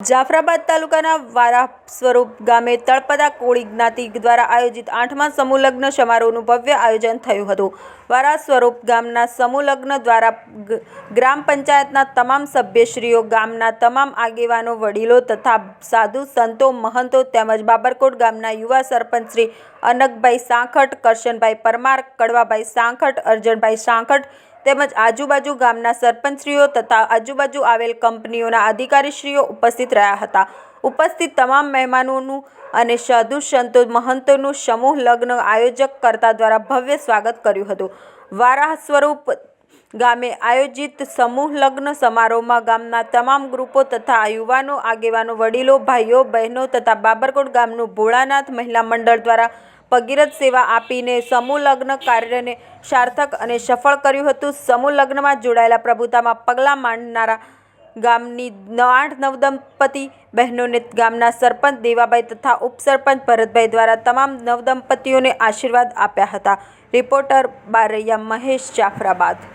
જાફરાબાદ તાલુકાના વારાહ સ્વરૂપ ગામે તળપદા કોળી જ્ઞાતિ દ્વારા આયોજિત 8મા સમૂહ લગ્ન સમારોહનું ભવ્ય આયોજન થયું હતું। વારાહ સ્વરૂપ ગામના સમૂહ લગ્ન દ્વારા ગ્રામ પંચાયતના તમામ સભ્યશ્રીઓ, ગામના તમામ આગેવાનો, વડીલો તથા સાધુ સંતો, મહંતો તેમજ બાબરકોટ ગામના યુવા સરપંચ શ્રી અનકભાઈ સાંખટ, કરશનભાઈ પરમાર, કડવાભાઈ સાંખટ, અરજણભાઈ સાંખટ તેમજ આજુબાજુ ગામના સરપંચશ્રીઓ તથા આજુબાજુ આવેલ કંપનીઓના અધિકારીશ્રીઓ ઉપસ્થિત રહ્યા હતા। ઉપસ્થિત તમામ મહેમાનોનું અને સાધુ સંતો, મહંતોનું સમૂહ લગ્ન આયોજક કર્તા દ્વારા ભવ્ય સ્વાગત કર્યું હતું। વારાહ સ્વરૂપ ગામે આયોજિત સમૂહ લગ્ન સમારોહમાં ગામના તમામ ગ્રુપો તથા યુવાનો, આગેવાનો, વડીલો, ભાઈઓ, બહેનો તથા બાબરકોટ ગામનું ભોળાનાથ મહિલા મંડળ દ્વારા ભગીરથ સેવા આપીને સમૂહ લગ્ન કાર્યને સાર્થક અને સફળ કર્યું હતું। સમૂહ લગ્નમાં જોડાયેલા પ્રભુતામાં પગલાં માંડનારા ગામની 8 નવદંપતિ બહેનોને ગામના સરપંચ દેવાભાઈ તથા ઉપસરપંચ ભરતભાઈ દ્વારા તમામ નવદંપતિઓને આશીર્વાદ આપ્યા હતા। રિપોર્ટર બારૈયા મહેશ, જાફરાબાદ।